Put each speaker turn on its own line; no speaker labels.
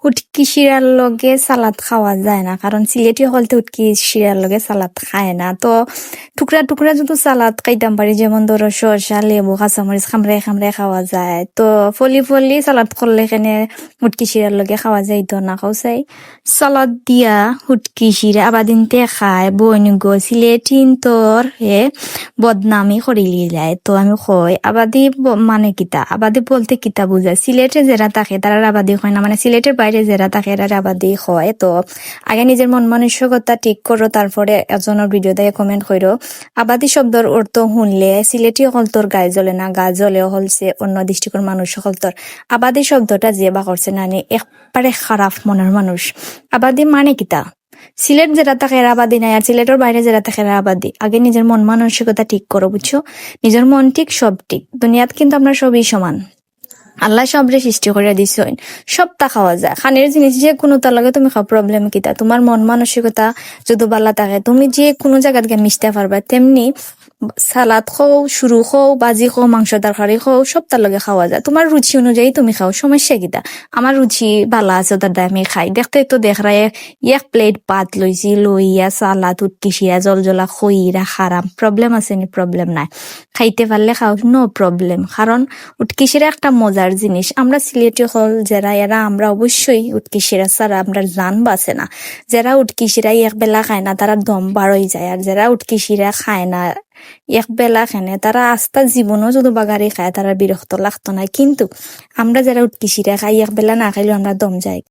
উটকি শিরার লগে সালাদ খাওয়া যায় না, কারণ সিলেটি হলতে উটকি শিরার লগে সালাদ খায় না। তো টুকরা টুকরা যদি সালাদ খাইতাম পারি, যেমন ধরো শসা, লেবু, কাঁচামরিচ খামড়াই খামড়াই খাওয়া যায়। তো ফলি ফলি সালাদ করলে এখানে উটকি শিরার লগে খাওয়া যাইতো না। খাওয়াই সালাদ দিয়া উটকি শিরা আবাদিনতে খায় বইনগো সিলেটিন তোর হে বদনামি করিলি যায়। তো আমি কই আবাদি মানে কিতা, আবাদি বলতে কিতা বুঝায়? সিলেটে যারা থাকে তারা আবাদি হয় না, মানে সিলেটের বাইরে যারা থাকে এরা আবাদি হয়। তো আগে নিজের মন মানসিকতা ঠিক করো, তারপরে একজনের ভিডিও দিয়ে কমেন্ট করো। আবাদি শব্দর অর্থ শুনলে সিলেটি হল তোর গায়ে জ্বলে না, গা জ্বলে হলছে অন্য দৃষ্টিকোণ মানুষ হল তোর। আবাদি শব্দটা যে বা করছে না একবারে খারাপ মনের মানুষ। আবাদি মানে কিতা? সিলেট যেটা থাকে এরা আবাদি নাই, আর সিলেটের বাইরে যেটা থাকে এরা আবাদি। আগে নিজের মন মানসিকতা ঠিক করো, বুঝছো? নিজের মন ঠিক, সব ঠিক। দুনিয়াত কিন্তু আমরা সবই সমান। আল্লাহ সবরে সৃষ্টি করে দিছেন, সবটা খাওয়া যায়। খানের জিনিস যে কোনো তার লাগে তুমি খাও, প্রবলেম কিতা? তোমার মন মানসিকতা যদি ভালো থাকে তুমি যে কোনো জায়গাত গিয়ে মিশতে পারবা। তেমনি সালাদ খাও, শুরু খাও, বাজি খাও, মাংস তরকারি খাও, সব তার লগে খাওয়া যায়। তোমার রুচি অনুযায়ী তুমি খাও, সমস্যা কিতা? আমার রুচি ভালো আছে, তার দ্বারা আমি খাই। দেখতে তো দেখরাই এক প্লেট ভাত লইছি, লইয়া সালাদ উটকি শিরা জল জলা খইরা খারাপ, প্রবলেম আছে নি? প্রবলেম নাই, খাইতে পারলে খাও, নো প্রবলেম। কারণ উটকি শিরা একটা মজার জিনিস। আমরা সিলেটি হল যারা এরা আমরা অবশ্যই উটকি শিরা ছাড়া আমরা জান বাঁচে না। যারা উটকি শিরা এক বেলা খায় না তারা দম বাড়ই যায়, আর যারা উটকি শিরা খায় না এক বেলা খানে তারা আস্তা জীবনও যদি বাগারি খায় তারা বিরক্ত লাগতো না। কিন্তু আমরা যারা উটকি শিরা খাই এক বেলা না খাইলেও আমরা দম যাই।